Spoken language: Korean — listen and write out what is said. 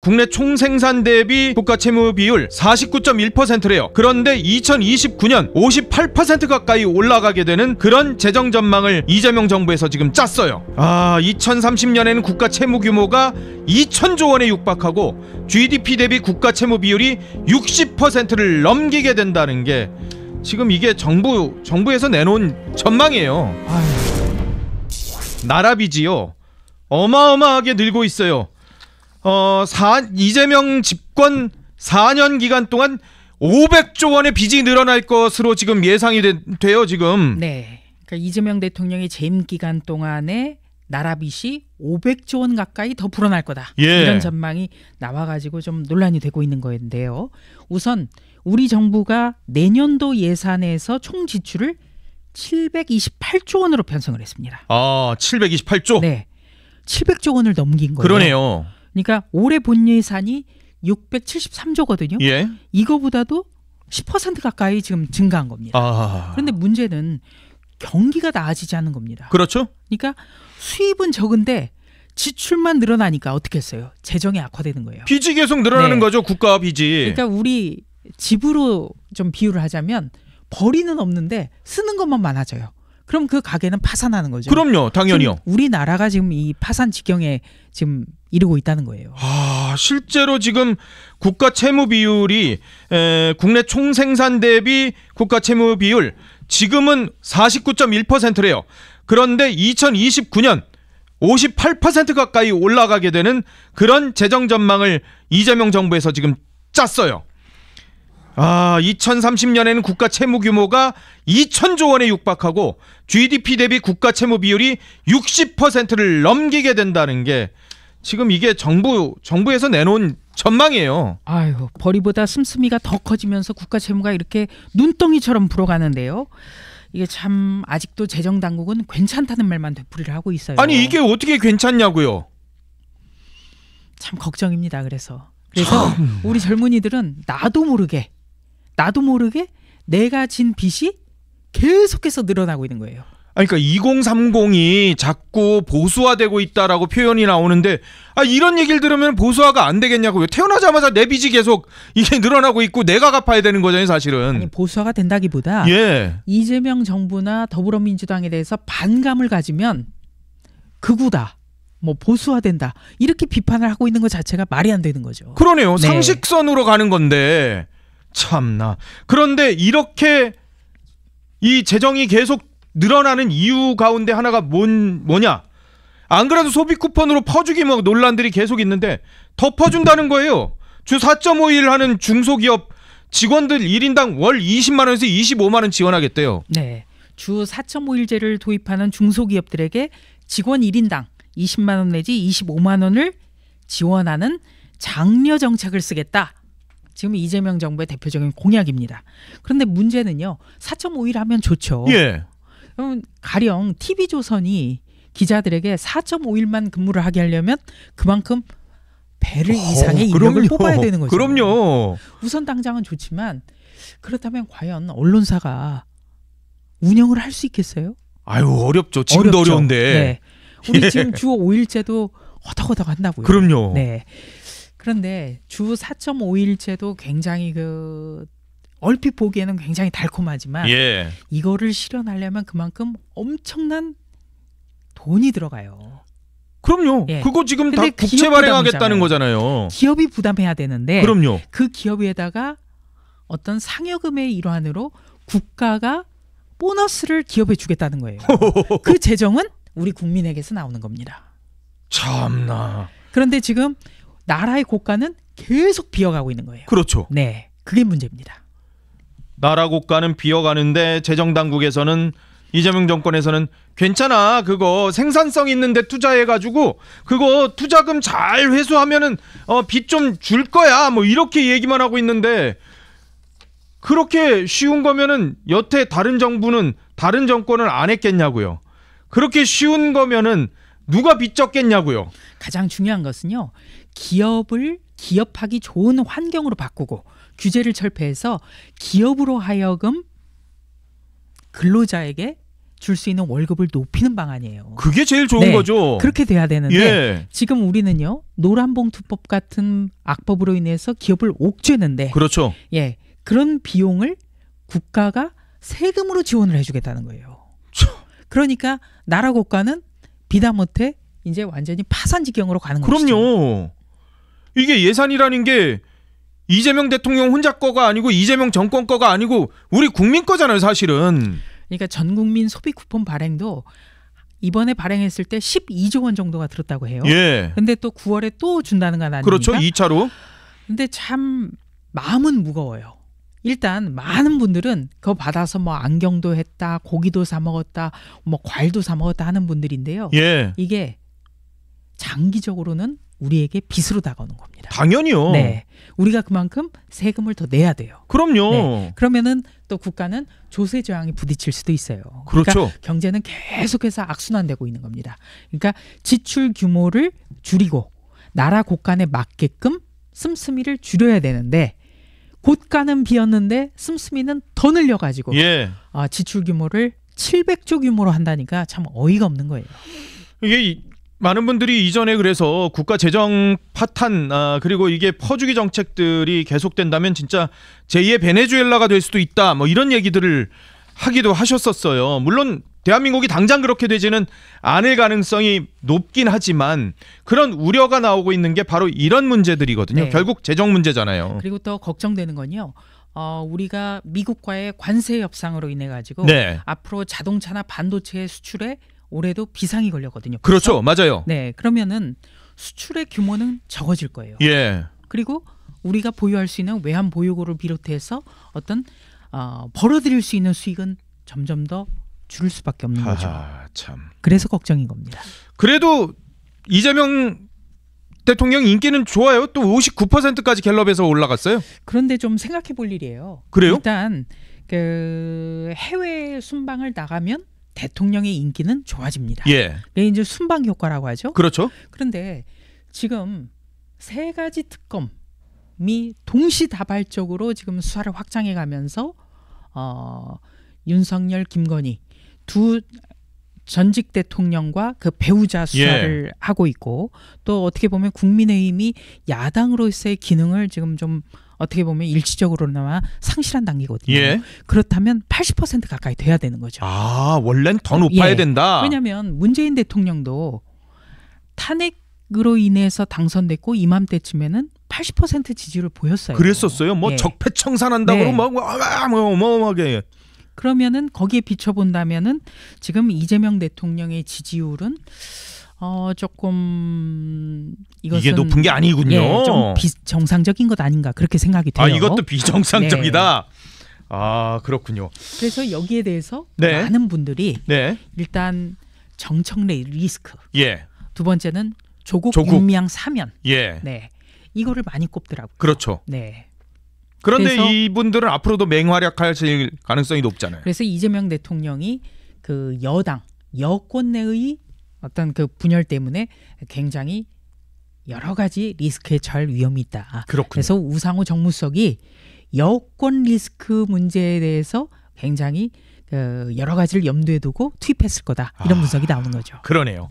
국내 총생산 대비 국가 채무 비율 49.1%래요. 그런데 2029년 58% 가까이 올라가게 되는 그런 재정 전망을 이재명 정부에서 지금 짰어요. 2030년에는 국가 채무 규모가 2,000조 원에 육박하고 GDP 대비 국가 채무 비율이 60%를 넘기게 된다는 게 지금 이게 정부에서 내놓은 전망이에요. 나라 빚이요 어마어마하게 늘고 있어요. 이재명 집권 4년 기간 동안 500조 원의 빚이 늘어날 것으로 지금 예상이 돼요 지금. 네, 그러니까 이재명 대통령의 재임 기간 동안에 나라 빚이 500조 원 가까이 더 불어날 거다. 이런 전망이 나와가지고 좀 논란이 되고 있는 거인데요. 우선 우리 정부가 내년도 예산에서 총 지출을 728조 원으로 편성을 했습니다. 728조? 네, 700조 원을 넘긴 거예요. 그러네요. 그러니까 올해 본 예산이 673조거든요. 예. 이거보다도 10% 가까이 지금 증가한 겁니다. 그런데 문제는 경기가 나아지지 않는 겁니다. 그렇죠. 그러니까 수입은 적은데 지출만 늘어나니까 어떻게 했어요? 재정이 악화되는 거예요. 빚이 계속 늘어나는 거죠. 국가 빚이. 그러니까 우리 집으로 좀 비유를 하자면 벌이는 없는데 쓰는 것만 많아져요. 그럼 그 가게는 파산하는 거죠. 그럼요. 당연히요. 우리나라가 지금 이 파산 지경에 지금 이르고 있다는 거예요. 실제로 지금 국가 채무 비율이 국내 총생산 대비 국가 채무 비율 지금은 49.1%래요. 그런데 2029년 58% 가까이 올라가게 되는 그런 재정 전망을 이재명 정부에서 지금 짰어요. 2030년에는 국가 채무 규모가 2,000조 원에 육박하고 GDP 대비 국가 채무 비율이 60%를 넘기게 된다는 게 지금 이게 정부에서 내놓은 전망이에요. 벌이보다 씀씀이가 더 커지면서 국가 채무가 이렇게 눈덩이처럼 불어가는데요. 이게 참 아직도 재정 당국은 괜찮다는 말만 되풀이를 하고 있어요. 아니 이게 어떻게 괜찮냐고요. 참 걱정입니다. 그래서 우리 젊은이들은 나도 모르게 내가 진 빚이 계속해서 늘어나고 있는 거예요. 그러니까 2030이 자꾸 보수화되고 있다라고 표현이 나오는데 이런 얘기를 들으면 보수화가 안 되겠냐고요. 태어나자마자 내 빚이 계속 이게 늘어나고 있고 내가 갚아야 되는 거잖아요 사실은. 아니 보수화가 된다기보다 이재명 정부나 더불어민주당에 대해서 반감을 가지면 극우다, 보수화된다 이렇게 비판을 하고 있는 것 자체가 말이 안 되는 거죠. 그러네요. 상식선으로 가는 건데 참나. 그런데 이렇게 이 재정이 계속 늘어나는 이유 가운데 하나가 뭐냐? 안 그래도 소비 쿠폰으로 퍼주기 논란들이 계속 있는데 더 퍼준다는 거예요. 주 4.5일 하는 중소기업 직원들 1인당 월 20만 원에서 25만 원 지원하겠대요. 네, 주 4.5일제를 도입하는 중소기업들에게 직원 1인당 20만 원 내지 25만 원을 지원하는 장려 정책을 쓰겠다. 지금 이재명 정부의 대표적인 공약입니다. 그런데 문제는요. 4.5일 하면 좋죠. 그럼 가령 TV조선이 기자들에게 4.5일만 근무를 하게 하려면 그만큼 배를 이상의 인력을 뽑아야 되는 거죠. 그럼요. 우선 당장은 좋지만 그렇다면 과연 언론사가 운영을 할 수 있겠어요? 어렵죠. 지금도 어려운데. 우리 지금 주 5일제도 허덕허덕 한다고요. 그럼요. 그런데 주 4.5일제도 굉장히 얼핏 보기에는 굉장히 달콤하지만 이거를 실현하려면 그만큼 엄청난 돈이 들어가요. 그럼요. 그거 지금 다 국채 발행하겠다는 거잖아요. 기업이 부담해야 되는데 그럼요. 그 기업에다가 어떤 상여금의 일환으로 국가가 보너스를 기업에 주겠다는 거예요. 그 재정은 우리 국민에게서 나오는 겁니다. 참나. 그런데 지금 나라의 고가는 계속 비어가고 있는 거예요. 그렇죠. 그게 문제입니다. 나라 고가는 비어가는데 재정당국에서는 이재명 정권에서는 괜찮아 그거 생산성 있는데 투자해가지고 그거 투자금 잘 회수하면은 빚 좀 줄 거야 이렇게 얘기만 하고 있는데 그렇게 쉬운 거면은 여태 다른 정권은 안 했겠냐고요. 그렇게 쉬운 거면은 누가 빚 졌겠냐고요. 가장 중요한 것은요. 기업하기 좋은 환경으로 바꾸고 규제를 철폐해서 기업으로 하여금 근로자에게 줄 수 있는 월급을 높이는 방안이에요. 그게 제일 좋은 네, 거죠. 그렇게 돼야 되는데 예. 지금 우리는요 노란봉투법 같은 악법으로 인해서 기업을 옥죄는데 그렇죠. 예, 그런 비용을 국가가 세금으로 지원을 해주겠다는 거예요. 그러니까 나라 국가는 비다못해 이제 완전히 파산 지경으로 가는 거죠. 그럼요. 이게 예산이라는 게 이재명 대통령 혼자 거가 아니고 이재명 정권 거가 아니고 우리 국민 거잖아요, 사실은. 그러니까 전국민 소비 쿠폰 발행도 이번에 발행했을 때 12조 원 정도가 들었다고 해요. 예. 근데 또 9월에 또 준다는 건 아닙니까? 그렇죠. 2차로. 근데 참 마음은 무거워요. 일단 많은 분들은 그거 받아서 뭐 안경도 했다, 고기도 사 먹었다, 뭐 과일도 사 먹었다 하는 분들인데요. 예. 이게 장기적으로는 우리에게 빚으로 다가오는 겁니다. 당연히요. 네, 우리가 그만큼 세금을 더 내야 돼요. 그럼요. 네. 그러면은 또 국가는 조세 저항에 부딪힐 수도 있어요. 그렇죠. 그러니까 경제는 계속해서 악순환되고 있는 겁니다. 그러니까 지출 규모를 줄이고 나라 곳간에 맞게끔 씀씀이를 줄여야 되는데 곳간은 비었는데 씀씀이는 더 늘려가지고 예. 지출 규모를 700조 규모로 한다니까 참 어이가 없는 거예요. 이게 많은 분들이 이전에 그래서 국가 재정 파탄 그리고 이게 퍼주기 정책들이 계속된다면 진짜 제2의 베네수엘라가 될 수도 있다 뭐 이런 얘기들을 하기도 하셨었어요. 물론 대한민국이 당장 그렇게 되지는 않을 가능성이 높긴 하지만 그런 우려가 나오고 있는 게 바로 이런 문제들이거든요. 네. 결국 재정 문제잖아요. 그리고 또 걱정되는 건요. 우리가 미국과의 관세 협상으로 인해 가지고 네. 앞으로 자동차나 반도체 수출에 올해도 비상이 걸렸거든요. 그렇죠. 맞아요. 네, 그러면은 수출의 규모는 적어질 거예요. 예. 그리고 우리가 보유할 수 있는 외환 보유고를 비롯해서 어떤 벌어들일 수 있는 수익은 점점 더 줄을 수밖에 없는 거죠. 참. 그래서 걱정인 겁니다. 그래도 이재명 대통령 인기는 좋아요. 또 59%까지 갤럽에서 올라갔어요. 그런데 좀 생각해 볼 일이에요. 그래요? 일단 그 해외 순방을 나가면 대통령의 인기는 좋아집니다. 예. 이게 이제 순방 효과라고 하죠. 그렇죠. 그런데 지금 세 가지 특검이 동시다발적으로 지금 수사를 확장해 가면서 윤석열, 김건희 두 전직 대통령과 그 배우자 수사를 하고 있고 또 어떻게 보면 국민의힘이 야당으로서의 기능을 지금 좀 어떻게 보면 일시적으로나마 상실한 단계거든요. 예. 그렇다면 80% 가까이 돼야 되는 거죠. 원래는 더 높아야 예. 된다. 왜냐하면 문재인 대통령도 탄핵으로 인해서 당선됐고 이맘때쯤에는 80% 지지율을 보였어요. 그랬었어요. 뭐 예. 적폐청산한다고 네. 뭐 어마어마하게. 그러면은 거기에 비춰본다면은 지금 이재명 대통령의 지지율은 조금 이것은 이게 높은 게 아니군요. 예, 좀 비정상적인 것 아닌가 그렇게 생각이 돼요. 이것도 비정상적이다. 그렇군요. 그래서 여기에 대해서 네. 많은 분들이 네. 일단 정청래 리스크, 예. 두 번째는 조국 조국. 윤미향 사면, 예. 네, 이거를 많이 꼽더라고요. 그렇죠. 네. 그런데 그래서- 이분들은 앞으로도 맹활약하실 가능성이 높잖아요. 그래서 이재명 대통령이 그 여당 여권 내의 어떤 그 분열 때문에 굉장히 여러 가지 리스크에 처할 위험이 있다. 그렇군요. 그래서 우상호 정무석이 여권 리스크 문제에 대해서 굉장히 여러 가지를 염두에 두고 투입했을 거다. 이런 분석이 나오는 거죠. 그러네요.